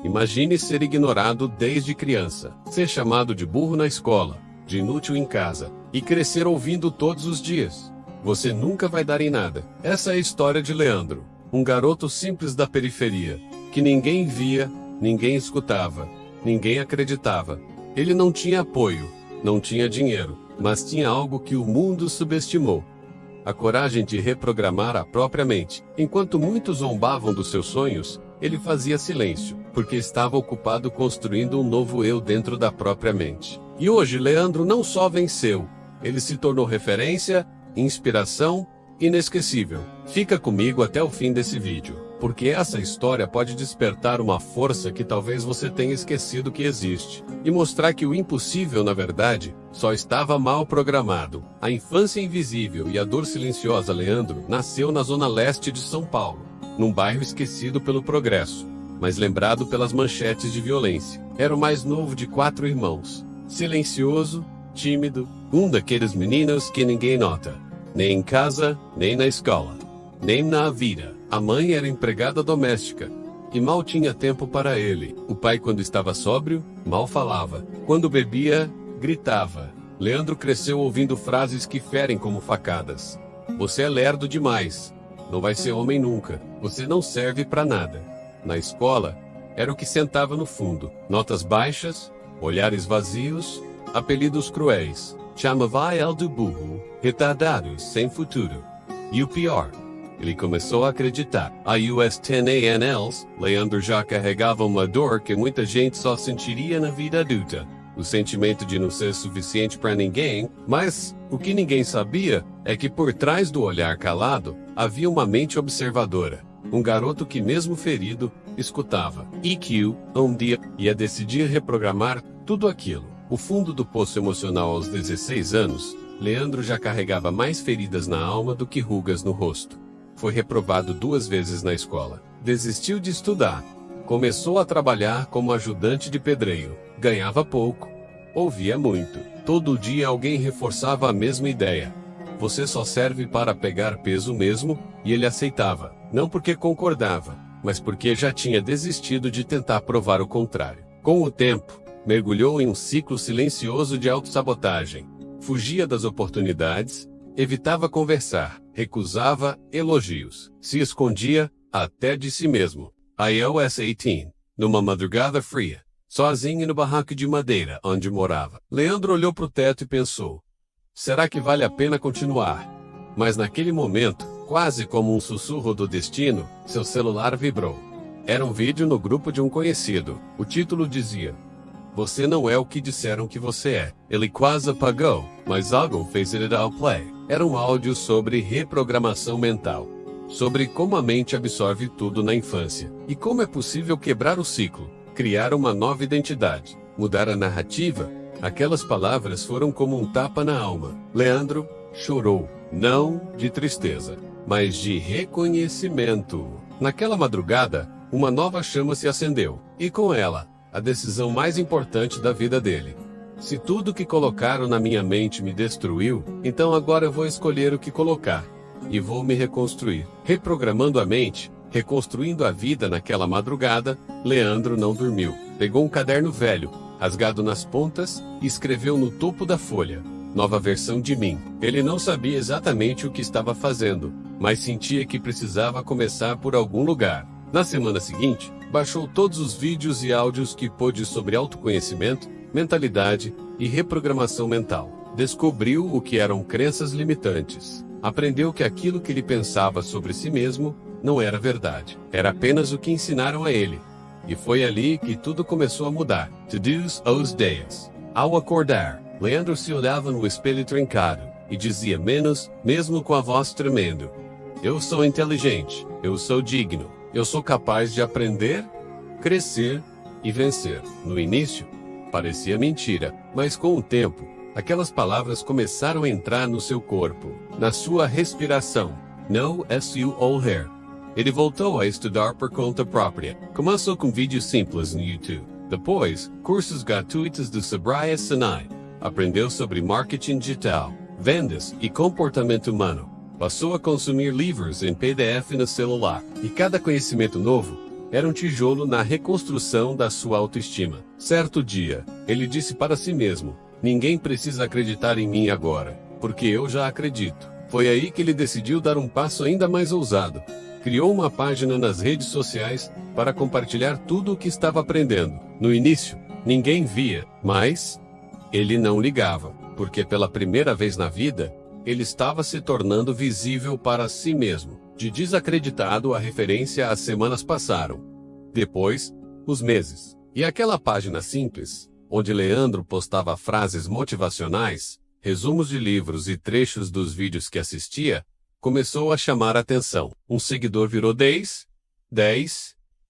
Imagine ser ignorado desde criança, ser chamado de burro na escola, de inútil em casa, e crescer ouvindo todos os dias: você nunca vai dar em nada. Essa é a história de Leandro, um garoto simples da periferia, que ninguém via, ninguém escutava, ninguém acreditava. Ele não tinha apoio, não tinha dinheiro, mas tinha algo que o mundo subestimou: a coragem de reprogramar a própria mente. Enquanto muitos zombavam dos seus sonhos, ele fazia silêncio, porque estava ocupado construindo um novo eu dentro da própria mente. E hoje Leandro não só venceu, ele se tornou referência, inspiração, inesquecível. Fica comigo até o fim desse vídeo, porque essa história pode despertar uma força que talvez você tenha esquecido que existe, e mostrar que o impossível, na verdade, só estava mal programado. A infância invisível e a dor silenciosa. Leandro nasceu na zona leste de São Paulo, num bairro esquecido pelo progresso, mas lembrado pelas manchetes de violência. Era o mais novo de 4 irmãos, silencioso, tímido, um daqueles meninos que ninguém nota, nem em casa, nem na escola, nem na vida. A mãe era empregada doméstica, e mal tinha tempo para ele. O pai, quando estava sóbrio, mal falava. Quando bebia, gritava. Leandro cresceu ouvindo frases que ferem como facadas: você é lerdo demais, não vai ser homem nunca, você não serve para nada. Na escola, era o que sentava no fundo: notas baixas, olhares vazios, apelidos cruéis. Chamava ele de burro, retardado, sem futuro. E o pior, ele começou a acreditar. Aos 10 anos, Leandro já carregava uma dor que muita gente só sentiria na vida adulta: o sentimento de não ser suficiente para ninguém. Mas o que ninguém sabia é que por trás do olhar calado havia uma mente observadora, um garoto que, mesmo ferido, escutava. E que um dia ia decidir reprogramar tudo aquilo. O fundo do poço emocional. Aos 16 anos, Leandro já carregava mais feridas na alma do que rugas no rosto. Foi reprovado 2 vezes na escola. Desistiu de estudar. Começou a trabalhar como ajudante de pedreiro. Ganhava pouco. Ouvia muito. Todo dia alguém reforçava a mesma ideia: você só serve para pegar peso mesmo. E ele aceitava, não porque concordava, mas porque já tinha desistido de tentar provar o contrário. Com o tempo, mergulhou em um ciclo silencioso de autossabotagem. Fugia das oportunidades, evitava conversar, recusava elogios, se escondia, até de si mesmo. Aos 18, numa madrugada fria, sozinho no barraco de madeira onde morava, Leandro olhou para o teto e pensou: será que vale a pena continuar? Mas naquele momento, quase como um sussurro do destino, seu celular vibrou. Era um vídeo no grupo de um conhecido. O título dizia: você não é o que disseram que você é. Ele quase apagou, mas algo fez ele dar ao play. Era um áudio sobre reprogramação mental, sobre como a mente absorve tudo na infância, e como é possível quebrar o ciclo, criar uma nova identidade, mudar a narrativa. Aquelas palavras foram como um tapa na alma. Leandro chorou, não de tristeza, mas de reconhecimento. Naquela madrugada, uma nova chama se acendeu, e com ela, a decisão mais importante da vida dele. Se tudo que colocaram na minha mente me destruiu, então agora eu vou escolher o que colocar, e vou me reconstruir. Reprogramando a mente, reconstruindo a vida. Naquela madrugada, Leandro não dormiu. Pegou um caderno velho, rasgado nas pontas, e escreveu no topo da folha: nova versão de mim. Ele não sabia exatamente o que estava fazendo, mas sentia que precisava começar por algum lugar. Na semana seguinte, baixou todos os vídeos e áudios que pôde sobre autoconhecimento, mentalidade e reprogramação mental. Descobriu o que eram crenças limitantes. Aprendeu que aquilo que ele pensava sobre si mesmo não era verdade. Era apenas o que ensinaram a ele. E foi ali que tudo começou a mudar. To-dos os dias. Ao acordar, Leandro se olhava no espelho trincado e dizia menos, mesmo com a voz tremendo: eu sou inteligente, eu sou digno, eu sou capaz de aprender, crescer e vencer. No início, parecia mentira, mas com o tempo, aquelas palavras começaram a entrar no seu corpo, na sua respiração. No seu hair. Ele voltou a estudar por conta própria. Começou com vídeos simples no YouTube. Depois, cursos gratuitos do Sebrae Sinai. Aprendeu sobre marketing digital, vendas e comportamento humano. Passou a consumir livros em PDF no celular. E cada conhecimento novo era um tijolo na reconstrução da sua autoestima. Certo dia, ele disse para si mesmo: ninguém precisa acreditar em mim agora, porque eu já acredito. Foi aí que ele decidiu dar um passo ainda mais ousado. Criou uma página nas redes sociais para compartilhar tudo o que estava aprendendo. No início, ninguém via, mas ele não ligava, porque pela primeira vez na vida, ele estava se tornando visível para si mesmo. De desacreditado, a referência, as semanas passaram. Depois, os meses. E aquela página simples, onde Leandro postava frases motivacionais, resumos de livros e trechos dos vídeos que assistia, começou a chamar a atenção. Um seguidor virou 10,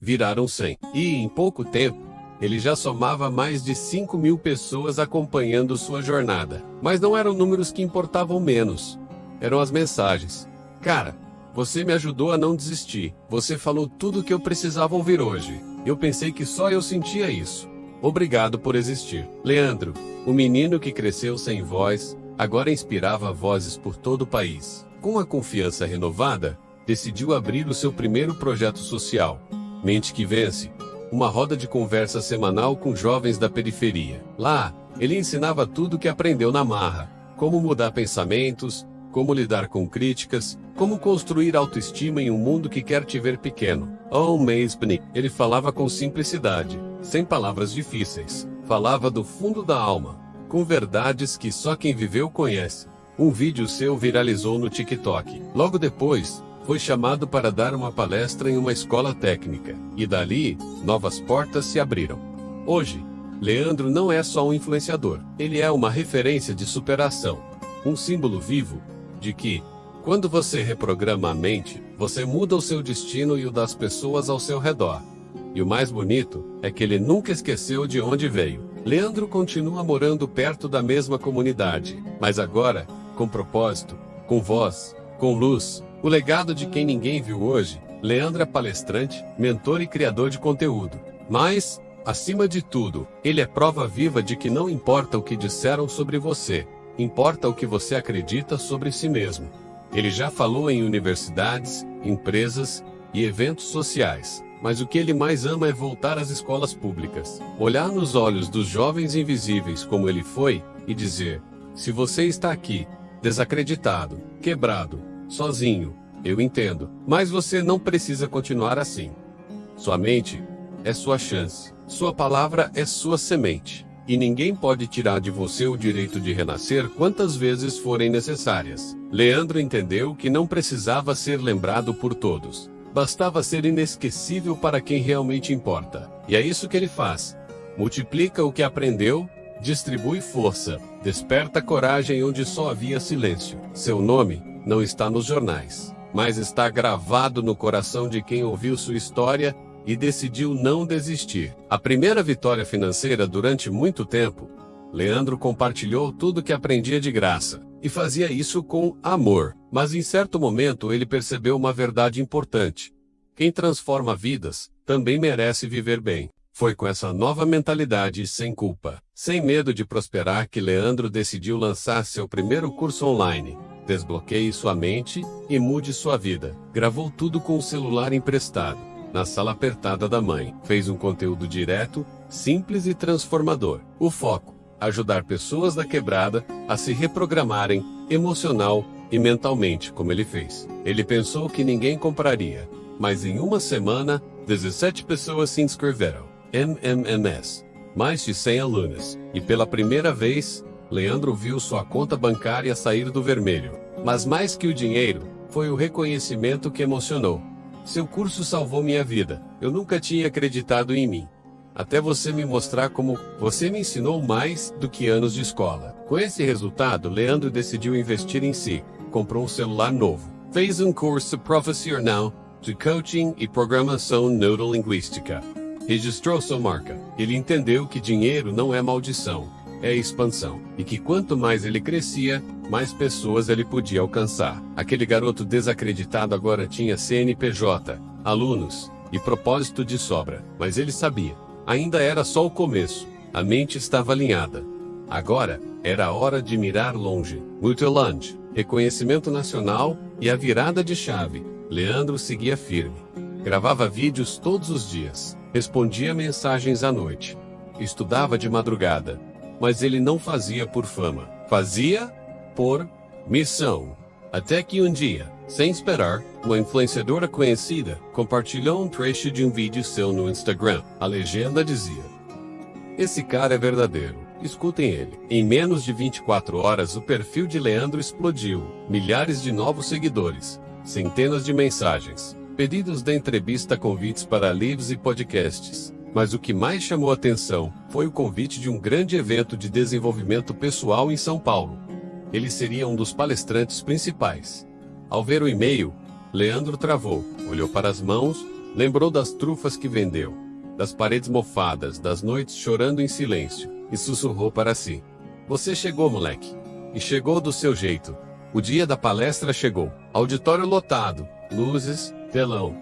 viraram 100. E em pouco tempo, ele já somava mais de 5.000 pessoas acompanhando sua jornada. Mas não eram números que importavam menos. Eram as mensagens. Cara, você me ajudou a não desistir. Você falou tudo o que eu precisava ouvir hoje. Eu pensei que só eu sentia isso. Obrigado por existir. Leandro, o menino que cresceu sem voz, agora inspirava vozes por todo o país. Com a confiança renovada, decidiu abrir o seu primeiro projeto social, Mente que Vence, uma roda de conversa semanal com jovens da periferia. Lá, ele ensinava tudo o que aprendeu na marra: como mudar pensamentos, como lidar com críticas, como construir autoestima em um mundo que quer te ver pequeno. Ele falava com simplicidade, sem palavras difíceis. Falava do fundo da alma, com verdades que só quem viveu conhece. Um vídeo seu viralizou no TikTok. Logo depois, foi chamado para dar uma palestra em uma escola técnica. E dali, novas portas se abriram. Hoje, Leandro não é só um influenciador. Ele é uma referência de superação. Um símbolo vivo de que, quando você reprograma a mente, você muda o seu destino e o das pessoas ao seu redor. E o mais bonito é que ele nunca esqueceu de onde veio. Leandro continua morando perto da mesma comunidade, mas agora, com propósito, com voz, com luz. O legado de quem ninguém viu hoje. Leandro é palestrante, mentor e criador de conteúdo. Mas, acima de tudo, ele é prova viva de que não importa o que disseram sobre você, importa o que você acredita sobre si mesmo. Ele já falou em universidades, empresas e eventos sociais. Mas o que ele mais ama é voltar às escolas públicas. Olhar nos olhos dos jovens invisíveis como ele foi, e dizer: se você está aqui, desacreditado, quebrado, sozinho, eu entendo. Mas você não precisa continuar assim. Sua mente é sua chance. Sua palavra é sua semente. E ninguém pode tirar de você o direito de renascer quantas vezes forem necessárias. Leandro entendeu que não precisava ser lembrado por todos. Bastava ser inesquecível para quem realmente importa. E é isso que ele faz. Multiplica o que aprendeu, distribui força, desperta coragem onde só havia silêncio. Seu nome não está nos jornais, mas está gravado no coração de quem ouviu sua história e decidiu não desistir. A primeira vitória financeira durante muito tempo, Leandro compartilhou tudo que aprendia de graça. E fazia isso com amor. Mas em certo momento ele percebeu uma verdade importante. Quem transforma vidas, também merece viver bem. Foi com essa nova mentalidade e sem culpa, sem medo de prosperar, que Leandro decidiu lançar seu primeiro curso online. Desbloqueie sua mente e mude sua vida. Gravou tudo com o celular emprestado, na sala apertada da mãe. Fez um conteúdo direto, simples e transformador. O foco: ajudar pessoas da quebrada a se reprogramarem emocional e mentalmente, como ele fez. Ele pensou que ninguém compraria, mas em uma semana, 17 pessoas se inscreveram. MMMS. Mais de 100 alunos. E pela primeira vez, Leandro viu sua conta bancária sair do vermelho. Mas mais que o dinheiro, foi o reconhecimento que emocionou. Seu curso salvou minha vida. Eu nunca tinha acreditado em mim. Até você me mostrar como você me ensinou mais do que anos de escola. Com esse resultado, Leandro decidiu investir em si. Comprou um celular novo. Fez um curso profissional de coaching e programação neurolinguística. Registrou sua marca. Ele entendeu que dinheiro não é maldição, é expansão. E que quanto mais ele crescia, mais pessoas ele podia alcançar. Aquele garoto desacreditado agora tinha CNPJ, alunos e propósito de sobra. Mas ele sabia. Ainda era só o começo. A mente estava alinhada. Agora, era a hora de mirar longe. Multilaunch, reconhecimento nacional e a virada de chave. Leandro seguia firme. Gravava vídeos todos os dias, respondia mensagens à noite, estudava de madrugada, mas ele não fazia por fama, fazia por missão. Até que um dia, sem esperar, uma influenciadora conhecida compartilhou um trecho de um vídeo seu no Instagram. A legenda dizia: "Esse cara é verdadeiro, escutem ele." Em menos de 24 horas o perfil de Leandro explodiu, milhares de novos seguidores, centenas de mensagens, pedidos de entrevista, convites para lives e podcasts. Mas o que mais chamou atenção foi o convite de um grande evento de desenvolvimento pessoal em São Paulo. Ele seria um dos palestrantes principais. Ao ver o e-mail, Leandro travou, olhou para as mãos, lembrou das trufas que vendeu, das paredes mofadas, das noites chorando em silêncio, e sussurrou para si: "Você chegou, moleque. E chegou do seu jeito." O dia da palestra chegou. Auditório lotado, luzes, telão.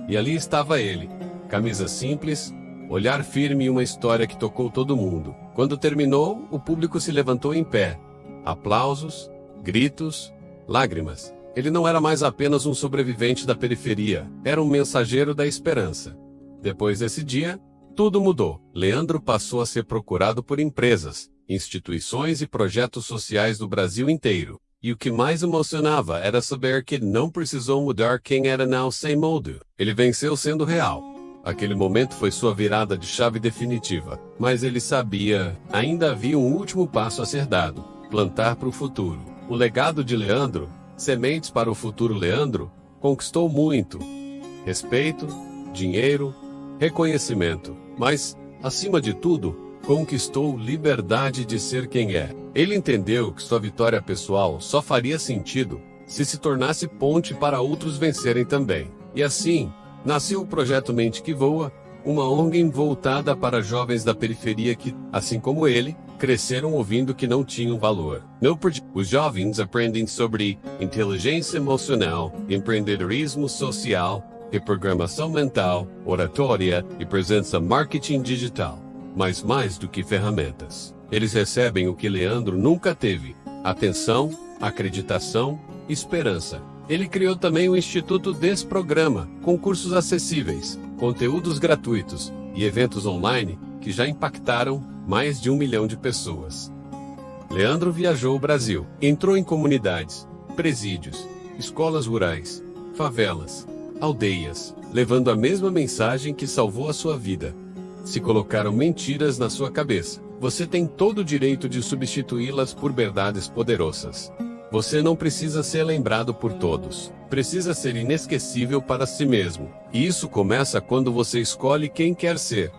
E ali estava ele, camisa simples, olhar firme e uma história que tocou todo mundo. Quando terminou, o público se levantou em pé. Aplausos, gritos, lágrimas. Ele não era mais apenas um sobrevivente da periferia, era um mensageiro da esperança. Depois desse dia, tudo mudou. Leandro passou a ser procurado por empresas, instituições e projetos sociais do Brasil inteiro. E o que mais emocionava era saber que ele não precisou mudar quem era now sem molde. Ele venceu sendo real. Aquele momento foi sua virada de chave definitiva. Mas ele sabia, ainda havia um último passo a ser dado: plantar para o futuro. O legado de Leandro, Sementes para o Futuro Leandro, conquistou muito: respeito, dinheiro, reconhecimento. Mas, acima de tudo, conquistou liberdade de ser quem é. Ele entendeu que sua vitória pessoal só faria sentido se tornasse ponte para outros vencerem também. E assim, nasceu o projeto Mente que Voa, uma ONG voltada para jovens da periferia que, assim como ele, cresceram ouvindo que não tinham valor. Os jovens aprendem sobre inteligência emocional, empreendedorismo social, reprogramação mental, oratória e presença marketing digital. Mas mais do que ferramentas, eles recebem o que Leandro nunca teve: atenção, acreditação, esperança. Ele criou também o Instituto Desprograma, com cursos acessíveis, conteúdos gratuitos e eventos online que já impactaram mais de 1 milhão de pessoas. Leandro viajou o Brasil, entrou em comunidades, presídios, escolas rurais, favelas, aldeias, levando a mesma mensagem que salvou a sua vida. Se colocaram mentiras na sua cabeça, você tem todo o direito de substituí-las por verdades poderosas. Você não precisa ser lembrado por todos. Precisa ser inesquecível para si mesmo. E isso começa quando você escolhe quem quer ser.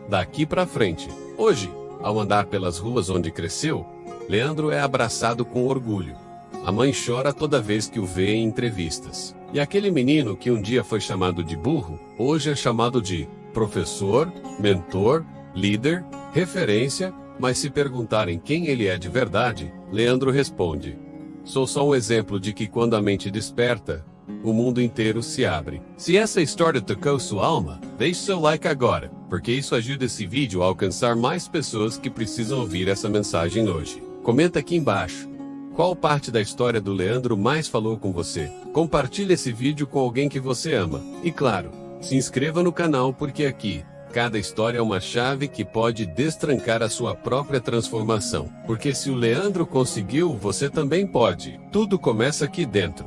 Daqui para frente. Hoje, ao andar pelas ruas onde cresceu, Leandro é abraçado com orgulho. A mãe chora toda vez que o vê em entrevistas. E aquele menino que um dia foi chamado de burro, hoje é chamado de professor, mentor, líder, referência. Mas se perguntarem quem ele é de verdade, Leandro responde: "Sou só um exemplo de que quando a mente desperta, o mundo inteiro se abre." Se essa história tocou sua alma, deixe seu like agora, porque isso ajuda esse vídeo a alcançar mais pessoas que precisam ouvir essa mensagem hoje. Comenta aqui embaixo: qual parte da história do Leandro mais falou com você? Compartilhe esse vídeo com alguém que você ama. E claro, se inscreva no canal, porque aqui, cada história é uma chave que pode destrancar a sua própria transformação. Porque se o Leandro conseguiu, você também pode. Tudo começa aqui dentro.